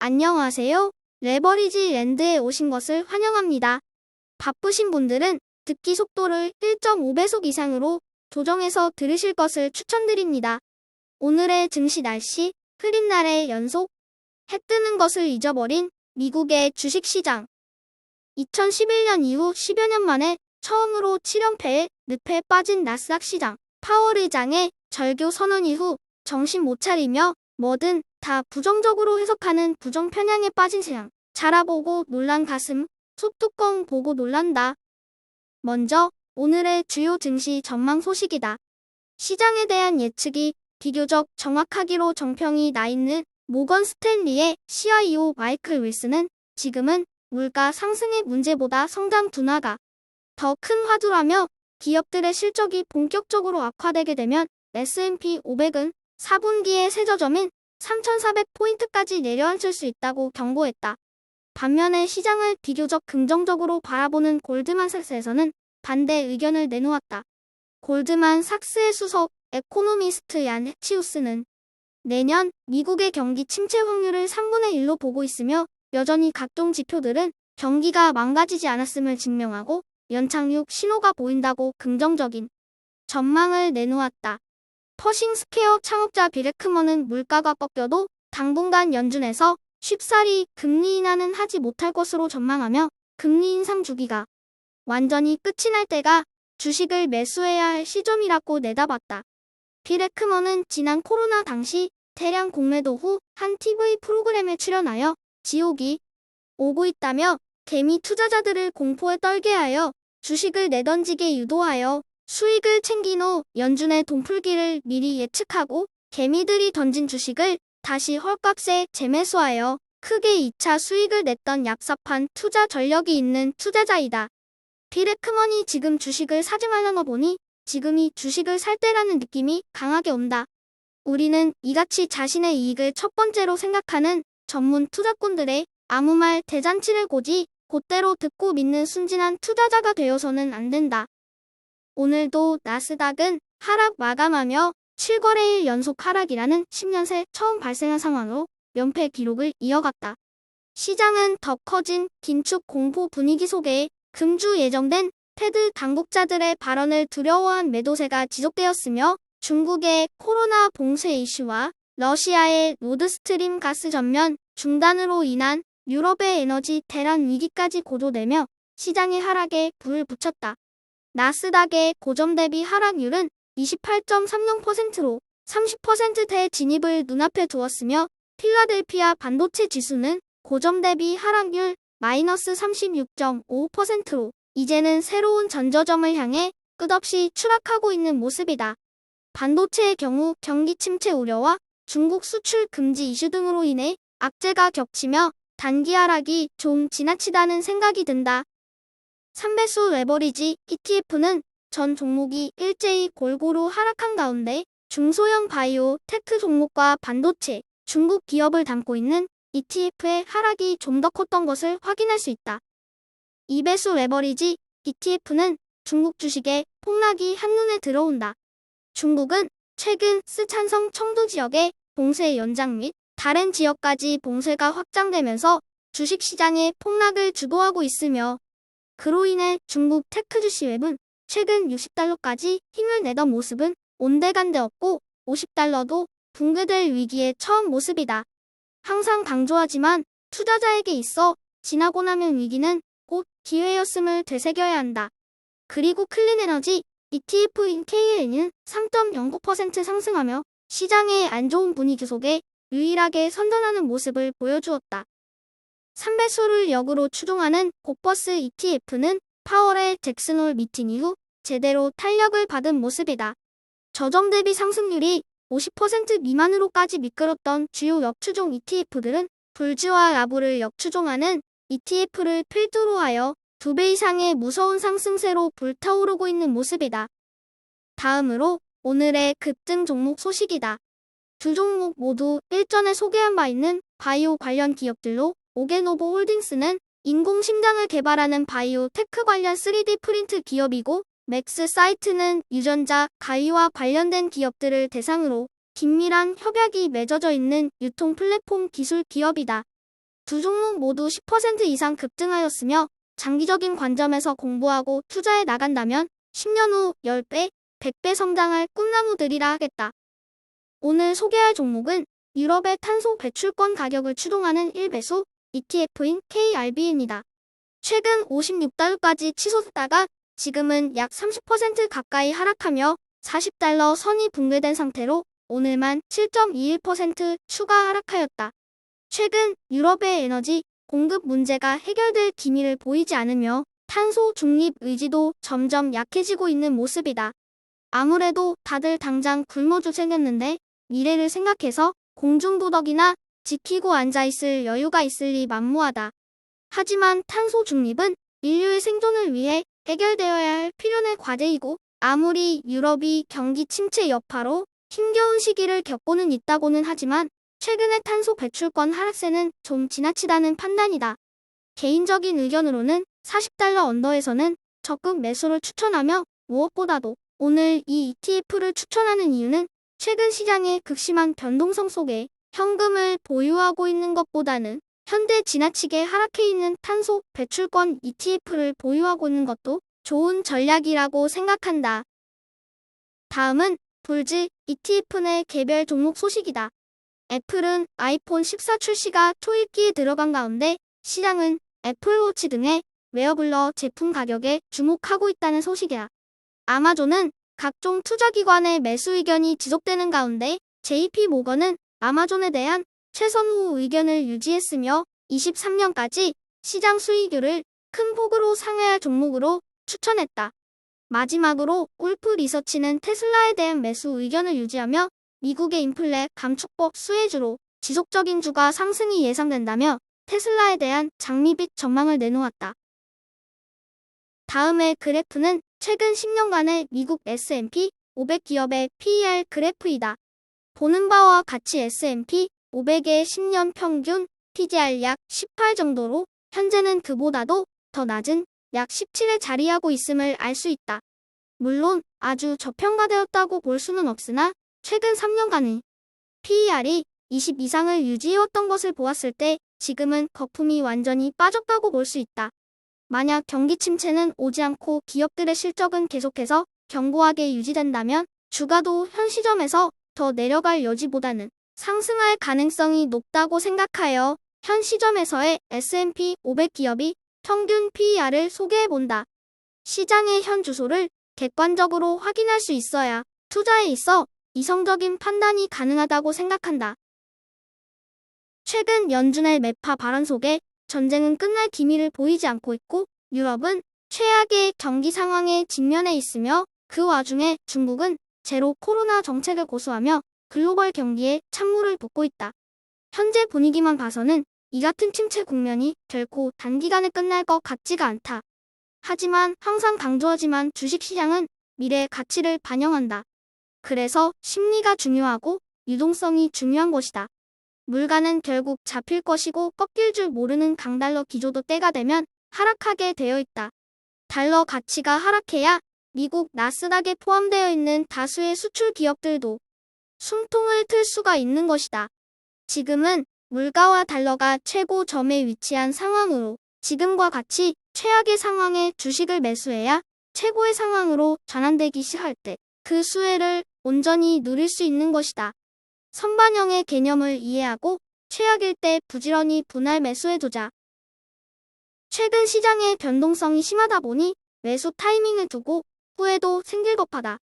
안녕하세요. 레버리지 랜드에 오신 것을 환영합니다. 바쁘신 분들은 듣기 속도를 1.5배속 이상으로 조정해서 들으실 것을 추천드립니다. 오늘의 증시 날씨, 흐린 날의 연속, 해 뜨는 것을 잊어버린 미국의 주식시장. 2011년 이후 10여 년 만에 처음으로 7연패에 늪에 빠진 나스닥 시장. 파월 의장의 절교 선언 이후 정신 못 차리며 뭐든 다 부정적으로 해석하는 부정 편향에 빠진 시장. 자라보고 놀란 가슴, 소뚜껑 보고 놀란다. 먼저 오늘의 주요 증시 전망 소식이다. 시장에 대한 예측이 비교적 정확하기로 정평이 나 있는 모건 스탠리의 CIO 마이클 윌슨은 지금은 물가 상승의 문제보다 성장 둔화가 더 큰 화두라며 기업들의 실적이 본격적으로 악화되게 되면 S&P 500은 4분기에 새 저점인 3,400포인트까지 내려앉을 수 있다고 경고했다. 반면에 시장을 비교적 긍정적으로 바라보는 골드만삭스에서는 반대 의견을 내놓았다. 골드만삭스의 수석 에코노미스트 얀 헤치우스는 내년 미국의 경기 침체 확률을 3분의 1로 보고 있으며 여전히 각종 지표들은 경기가 망가지지 않았음을 증명하고 연착륙 신호가 보인다고 긍정적인 전망을 내놓았다. 퍼싱 스퀘어 창업자 빌 에크먼은 물가가 꺾여도 당분간 연준에서 쉽사리 금리 인하는 하지 못할 것으로 전망하며 금리 인상 주기가 완전히 끝이 날 때가 주식을 매수해야 할 시점이라고 내다봤다. 빌 에크먼은 지난 코로나 당시 대량 공매도 후 한 TV 프로그램에 출연하여 지옥이 오고 있다며 개미 투자자들을 공포에 떨게 하여 주식을 내던지게 유도하여 수익을 챙긴 후 연준의 돈풀기를 미리 예측하고 개미들이 던진 주식을 다시 헐값에 재매수하여 크게 2차 수익을 냈던 얍삽한 투자 전력이 있는 투자자이다. 빌 에크먼이 지금 주식을 사지 말라는 거 보니 지금이 주식을 살 때라는 느낌이 강하게 온다. 우리는 이같이 자신의 이익을 첫 번째로 생각하는 전문 투자꾼들의 아무 말 대잔치를 고지 곧대로 듣고 믿는 순진한 투자자가 되어서는 안 된다. 오늘도 나스닥은 하락 마감하며 7거래일 연속 하락이라는 10년 새 처음 발생한 상황으로 연패 기록을 이어갔다. 시장은 더 커진 긴축 공포 분위기 속에 금주 예정된 패드 당국자들의 발언을 두려워한 매도세가 지속되었으며 중국의 코로나 봉쇄 이슈와 러시아의 노드스트림 가스 전면 중단으로 인한 유럽의 에너지 대란 위기까지 고조되며 시장의 하락에 불을 붙였다. 나스닥의 고점 대비 하락률은 28.30%로 30%대 진입을 눈앞에 두었으며 필라델피아 반도체 지수는 고점 대비 하락률 마이너스 36.55%로 이제는 새로운 전저점을 향해 끝없이 추락하고 있는 모습이다. 반도체의 경우 경기 침체 우려와 중국 수출 금지 이슈 등으로 인해 악재가 겹치며 단기 하락이 좀 지나치다는 생각이 든다. 3배수 레버리지 ETF는 전 종목이 일제히 골고루 하락한 가운데 중소형 바이오, 테크 종목과 반도체, 중국 기업을 담고 있는 ETF의 하락이 좀 더 컸던 것을 확인할 수 있다. 2배수 레버리지 ETF는 중국 주식의 폭락이 한눈에 들어온다. 중국은 최근 스촨성 청두 지역의 봉쇄 연장 및 다른 지역까지 봉쇄가 확장되면서 주식시장의 폭락을 주도하고 있으며 그로 인해 중국 테크 주식 웹은 최근 60달러까지 힘을 내던 모습은 온데간데 없고 50달러도 붕괴될 위기에 처한 모습이다. 항상 강조하지만 투자자에게 있어 지나고 나면 위기는 곧 기회였음을 되새겨야 한다. 그리고 클린에너지 ETF인 KLN은 3.09% 상승하며 시장의 안 좋은 분위기 속에 유일하게 선전하는 모습을 보여주었다. 3배수를 역으로 추종하는 고버스 ETF는 파월의 잭슨홀 미팅 이후 제대로 탄력을 받은 모습이다. 저점 대비 상승률이 50% 미만으로까지 미끄럽던 주요 역추종 ETF들은 불지와 라보를 역추종하는 ETF를 필두로 하여 2배 이상의 무서운 상승세로 불타오르고 있는 모습이다. 다음으로 오늘의 급등 종목 소식이다. 두 종목 모두 일전에 소개한 바 있는 바이오 관련 기업들로 오게노보 홀딩스는 인공심장을 개발하는 바이오 테크 관련 3D 프린트 기업이고 맥스 사이트는 유전자, 가위와 관련된 기업들을 대상으로 긴밀한 협약이 맺어져 있는 유통 플랫폼 기술 기업이다. 두 종목 모두 10% 이상 급등하였으며 장기적인 관점에서 공부하고 투자해 나간다면 10년 후 10배, 100배 성장할 꿈나무들이라 하겠다. 오늘 소개할 종목은 유럽의 탄소 배출권 가격을 추동하는 1배수 ETF인 KRB입니다. 최근 56달러까지 치솟았다가 지금은 약 30% 가까이 하락하며 40달러 선이 붕괴된 상태로 오늘만 7.21% 추가 하락하였다. 최근 유럽의 에너지 공급 문제가 해결될 기미를 보이지 않으며 탄소 중립 의지도 점점 약해지고 있는 모습이다. 아무래도 다들 당장 굶어 죽겠는데 미래를 생각해서 공중도덕이나 지키고 앉아있을 여유가 있을리 만무하다. 하지만 탄소 중립은 인류의 생존을 위해 해결되어야 할 필연의 과제이고 아무리 유럽이 경기 침체 여파로 힘겨운 시기를 겪고는 있다고는 하지만 최근의 탄소 배출권 하락세는 좀 지나치다는 판단이다. 개인적인 의견으로는 40달러 언더에서는 적극 매수를 추천하며 무엇보다도 오늘 이 ETF를 추천하는 이유는 최근 시장의 극심한 변동성 속에 현금을 보유하고 있는 것보다는 현재 지나치게 하락해 있는 탄소 배출권 ETF를 보유하고 있는 것도 좋은 전략이라고 생각한다. 다음은 불즈 ETF 내 개별 종목 소식이다. 애플은 아이폰 14 출시가 초읽기에 들어간 가운데 시장은 애플워치 등의 웨어블러 제품 가격에 주목하고 있다는 소식이야. 아마존은 각종 투자기관의 매수 의견이 지속되는 가운데 JP모건은 아마존에 대한 최선후 의견을 유지했으며 23년까지 시장 수익률을 큰 폭으로 상회할 종목으로 추천했다. 마지막으로 울프 리서치는 테슬라에 대한 매수 의견을 유지하며 미국의 인플레 감축법 수혜주로 지속적인 주가 상승이 예상된다며 테슬라에 대한 장밋빛 전망을 내놓았다. 다음의 그래프는 최근 10년간의 미국 S&P 500 기업의 PER 그래프이다. 보는 바와 같이 S&P 500의 10년 평균 PGR 약 18 정도로 현재는 그보다도 더 낮은 약 17에 자리하고 있음을 알 수 있다. 물론 아주 저평가되었다고 볼 수는 없으나 최근 3년간의 PER이 20 이상을 유지해왔던 것을 보았을 때 지금은 거품이 완전히 빠졌다고 볼 수 있다. 만약 경기 침체는 오지 않고 기업들의 실적은 계속해서 견고하게 유지된다면 주가도 현 시점에서 더 내려갈 여지보다는 상승할 가능성이 높다고 생각하여 현 시점에서의 S&P 500 기업이 평균 PER을 소개해본다. 시장의 현 주소를 객관적으로 확인할 수 있어야 투자에 있어 이성적인 판단이 가능하다고 생각한다. 최근 연준의 매파 발언 속에 전쟁은 끝날 기미를 보이지 않고 있고 유럽은 최악의 경기 상황에 직면해 있으며 그 와중에 중국은 제로 코로나 정책을 고수하며 글로벌 경기에 찬물을 붓고 있다. 현재 분위기만 봐서는 이 같은 침체 국면이 결코 단기간에 끝날 것 같지가 않다. 하지만 항상 강조하지만 주식시장은 미래의 가치를 반영한다. 그래서 심리가 중요하고 유동성이 중요한 것이다. 물가는 결국 잡힐 것이고 꺾일 줄 모르는 강달러 기조도 때가 되면 하락하게 되어 있다. 달러 가치가 하락해야 미국 나스닥에 포함되어 있는 다수의 수출 기업들도 숨통을 틀 수가 있는 것이다. 지금은 물가와 달러가 최고점에 위치한 상황으로 지금과 같이 최악의 상황에 주식을 매수해야 최고의 상황으로 전환되기 시작할 때 그 수혜를 온전히 누릴 수 있는 것이다. 선반영의 개념을 이해하고 최악일 때 부지런히 분할 매수해두자. 최근 시장의 변동성이 심하다 보니 매수 타이밍을 두고 후회도 생길 법하다.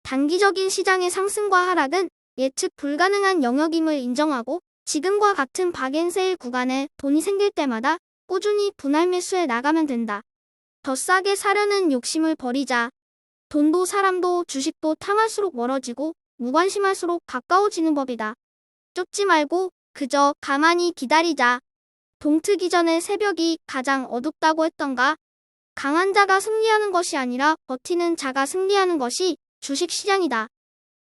단기적인 시장의 상승과 하락은 예측 불가능한 영역임을 인정하고 지금과 같은 박앤세일 구간에 돈이 생길 때마다 꾸준히 분할 매수해 나가면 된다. 더 싸게 사려는 욕심을 버리자. 돈도 사람도 주식도 탐할수록 멀어지고 무관심할수록 가까워지는 법이다. 쫓지 말고 그저 가만히 기다리자. 동트기 전에 새벽이 가장 어둡다고 했던가? 강한 자가 승리하는 것이 아니라 버티는 자가 승리하는 것이 주식시장이다.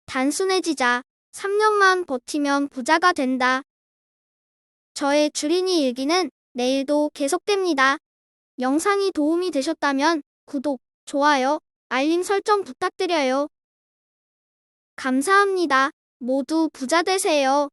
단순해지자. 3년만 버티면 부자가 된다. 저의 주린이 일기는 내일도 계속됩니다. 영상이 도움이 되셨다면 구독, 좋아요, 알림 설정 부탁드려요. 감사합니다. 모두 부자 되세요.